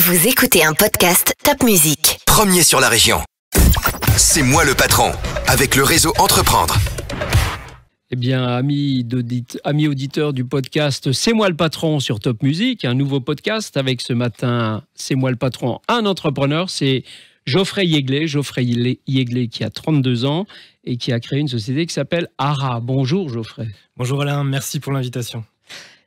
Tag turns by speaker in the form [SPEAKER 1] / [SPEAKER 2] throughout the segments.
[SPEAKER 1] Vous écoutez un podcast Top Music.
[SPEAKER 2] Premier sur la région. C'est moi le patron, avec le réseau Entreprendre.
[SPEAKER 3] Eh bien, amis auditeurs du podcast C'est moi le patron sur Top Music, un nouveau podcast avec ce matin C'est moi le patron, un entrepreneur, c'est Geoffrey Yegley. Geoffrey Yegley qui a 32 ans et qui a créé une société qui s'appelle ARA. Bonjour Geoffrey.
[SPEAKER 4] Bonjour Alain, merci pour l'invitation.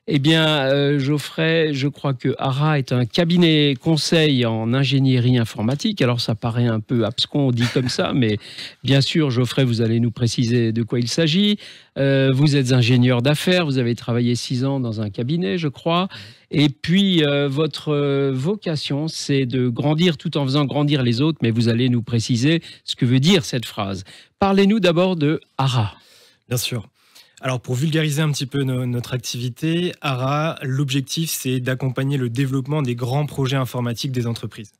[SPEAKER 3] Eh bien, Geoffrey, je crois que ARA est un cabinet conseil en ingénierie informatique. Alors, ça paraît un peu abscon dit comme ça, mais bien sûr, Geoffrey, vous allez nous préciser de quoi il s'agit. Vous êtes ingénieur d'affaires, vous avez travaillé 6 ans dans un cabinet, je crois. Et puis, votre vocation, c'est de grandir tout en faisant grandir les autres, mais vous allez nous préciser ce que veut dire cette phrase. Parlez-nous d'abord de ARA.
[SPEAKER 4] Bien sûr. Alors, pour vulgariser un petit peu notre activité, ARA, l'objectif, c'est d'accompagner le développement des grands projets informatiques des entreprises.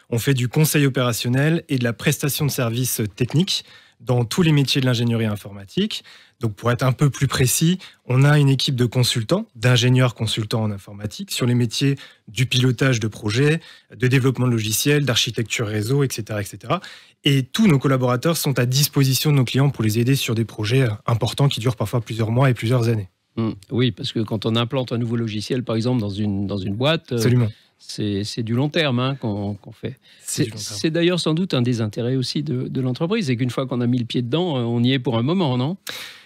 [SPEAKER 4] On fait du conseil opérationnel et de la prestation de services techniques dans tous les métiers de l'ingénierie informatique. Donc, pour être un peu plus précis, on a une équipe de consultants, d'ingénieurs consultants en informatique sur les métiers du pilotage de projets, de développement de logiciels, d'architecture réseau, etc., etc. Et tous nos collaborateurs sont à disposition de nos clients pour les aider sur des projets importants qui durent parfois plusieurs mois et plusieurs années.
[SPEAKER 3] Oui, parce que quand on implante un nouveau logiciel, par exemple, dans une boîte, c'est du long terme qu'on fait. C'est d'ailleurs sans doute un des intérêts aussi de l'entreprise, c'est qu'une fois qu'on a mis le pied dedans, on y est pour un moment, non ?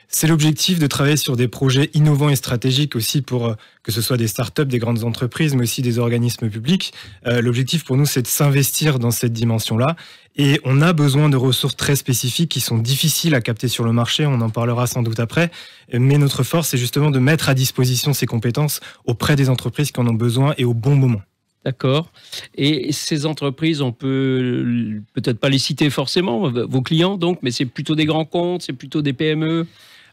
[SPEAKER 4] C'est l'objectif de travailler sur des projets innovants et stratégiques aussi pour que ce soit des startups, des grandes entreprises, mais aussi des organismes publics. L'objectif pour nous, c'est de s'investir dans cette dimension-là. Et on a besoin de ressources très spécifiques qui sont difficiles à capter sur le marché. On en parlera sans doute après. Mais notre force, c'est justement de mettre à disposition ces compétences auprès des entreprises qui en ont besoin et au bon moment.
[SPEAKER 3] D'accord. Et ces entreprises, on peut peut-être pas les citer forcément, vos clients donc, mais c'est plutôt des grands comptes, c'est plutôt des PME ?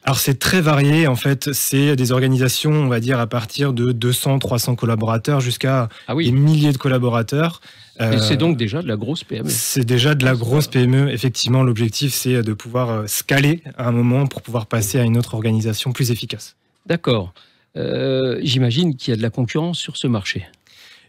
[SPEAKER 4] Alors c'est très varié, en fait, c'est des organisations, on va dire, à partir de 200, 300 collaborateurs jusqu'à des milliers de collaborateurs.
[SPEAKER 3] Et c'est donc déjà de la grosse PME.
[SPEAKER 4] C'est déjà de la grosse PME, effectivement. L'objectif, c'est de pouvoir scaler à un moment pour pouvoir passer à une autre organisation plus efficace.
[SPEAKER 3] D'accord. J'imagine qu'il y a de la concurrence sur ce marché.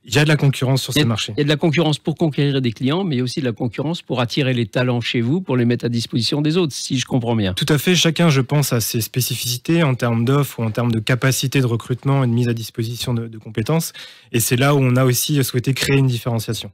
[SPEAKER 4] Il y a de la concurrence sur ces marchés.
[SPEAKER 3] Il y a de la concurrence pour conquérir des clients, mais aussi de la concurrence pour attirer les talents chez vous, pour les mettre à disposition des autres, si je comprends bien.
[SPEAKER 4] Tout à fait. Chacun, je pense, a ses spécificités en termes d'offres ou en termes de capacité de recrutement et de mise à disposition de compétences. Et c'est là où on a aussi souhaité créer une différenciation.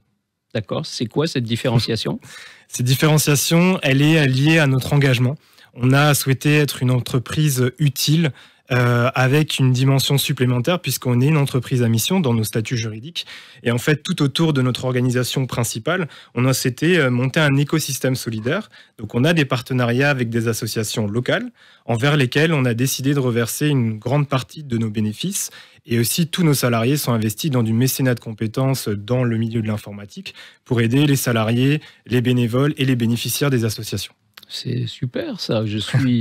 [SPEAKER 3] D'accord. C'est quoi cette différenciation ?
[SPEAKER 4] Cette différenciation, elle est liée à notre engagement. On a souhaité être une entreprise utile, avec une dimension supplémentaire puisqu'on est une entreprise à mission dans nos statuts juridiques. Et en fait, tout autour de notre organisation principale, on a souhaité monter un écosystème solidaire. Donc, on a des partenariats avec des associations locales envers lesquelles on a décidé de reverser une grande partie de nos bénéfices. Et aussi, tous nos salariés sont investis dans du mécénat de compétences dans le milieu de l'informatique pour aider les salariés, les bénévoles et les bénéficiaires des associations.
[SPEAKER 3] C'est super ça,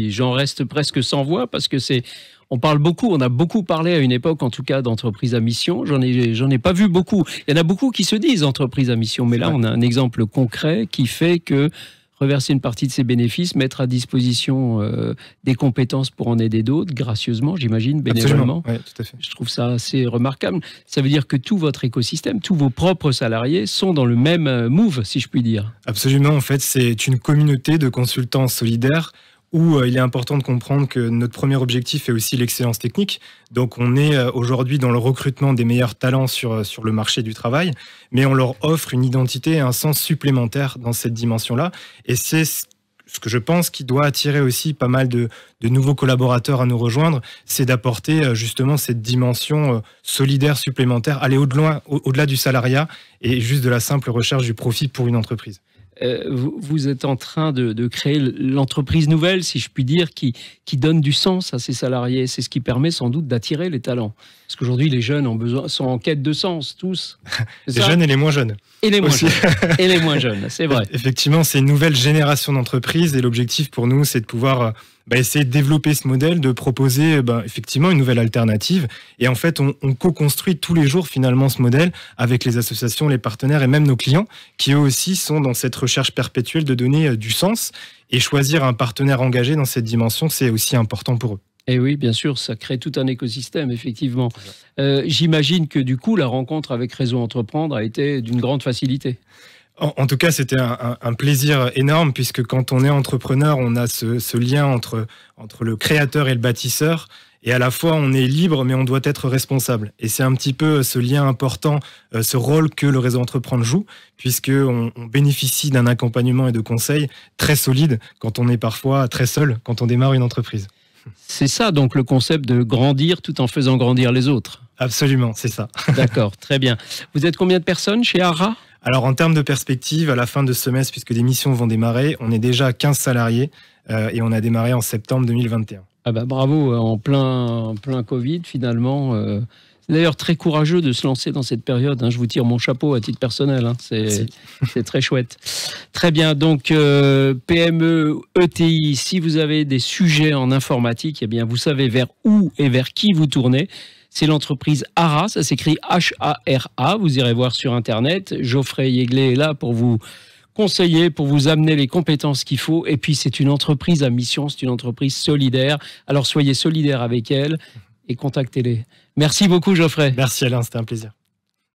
[SPEAKER 3] j'en reste presque sans voix parce que on a beaucoup parlé à une époque en tout cas d'entreprises à mission, j'en ai pas vu beaucoup. Il y en a beaucoup qui se disent entreprises à mission, mais là on a un exemple concret qui fait que reverser une partie de ses bénéfices, mettre à disposition des compétences pour en aider d'autres, gracieusement, j'imagine, bénévolement.
[SPEAKER 4] Oui, tout à fait.
[SPEAKER 3] Je trouve ça assez remarquable. Ça veut dire que tout votre écosystème, tous vos propres salariés sont dans le même move, si je puis dire.
[SPEAKER 4] Absolument. En fait, c'est une communauté de consultants solidaires où il est important de comprendre que notre premier objectif est aussi l'excellence technique. Donc, on est aujourd'hui dans le recrutement des meilleurs talents sur le marché du travail, mais on leur offre une identité et un sens supplémentaire dans cette dimension-là. Et c'est ce que je pense qui doit attirer aussi pas mal de nouveaux collaborateurs à nous rejoindre, c'est d'apporter justement cette dimension solidaire supplémentaire, aller au-delà du salariat et juste de la simple recherche du profit pour une entreprise.
[SPEAKER 3] Vous êtes en train de créer l'entreprise nouvelle, si je puis dire, qui donne du sens à ses salariés. C'est ce qui permet sans doute d'attirer les talents. Parce qu'aujourd'hui, les jeunes sont en quête de sens, tous.
[SPEAKER 4] Les jeunes et les moins jeunes.
[SPEAKER 3] Et les moins jeunes. Et les moins jeunes, c'est vrai.
[SPEAKER 4] Effectivement, c'est une nouvelle génération d'entreprises et l'objectif pour nous, c'est de pouvoir essayer de développer ce modèle, de proposer effectivement une nouvelle alternative. Et en fait, on co-construit tous les jours finalement ce modèle avec les associations, les partenaires et même nos clients qui eux aussi sont dans cette recherche perpétuelle de donner du sens. Et choisir un partenaire engagé dans cette dimension, c'est aussi important pour eux.
[SPEAKER 3] Et oui, bien sûr, ça crée tout un écosystème, effectivement. J'imagine que du coup, la rencontre avec Réseau Entreprendre a été d'une grande facilité.
[SPEAKER 4] En tout cas, c'était un plaisir énorme, puisque quand on est entrepreneur, on a ce lien entre le créateur et le bâtisseur. Et à la fois, on est libre, mais on doit être responsable. Et c'est un petit peu ce lien important, ce rôle que le Réseau Entreprendre joue, puisqu'on bénéficie d'un accompagnement et de conseils très solides quand on est parfois très seul, quand on démarre une entreprise.
[SPEAKER 3] C'est ça, donc, le concept de grandir tout en faisant grandir les autres.
[SPEAKER 4] Absolument, c'est ça.
[SPEAKER 3] D'accord, très bien. Vous êtes combien de personnes chez ARA ?
[SPEAKER 4] Alors, en termes de perspective, à la fin de ce semestre, puisque des missions vont démarrer, on est déjà à 15 salariés et on a démarré en septembre 2021.
[SPEAKER 3] Ah bah bravo, en plein Covid, finalement. C'est d'ailleurs très courageux de se lancer dans cette période. Je vous tire mon chapeau à titre personnel. C'est très chouette. Très bien. Donc, PME, ETI, si vous avez des sujets en informatique, eh bien, vous savez vers où et vers qui vous tournez. C'est l'entreprise ARA, ça s'écrit H-A-R-A. Vous irez voir sur Internet. Geoffrey Yeglet est là pour vous conseiller, pour vous amener les compétences qu'il faut. Et puis, c'est une entreprise à mission, c'est une entreprise solidaire. Alors, soyez solidaires avec elle et contactez-les. Merci beaucoup, Geoffrey.
[SPEAKER 4] Merci Alain, c'était un plaisir.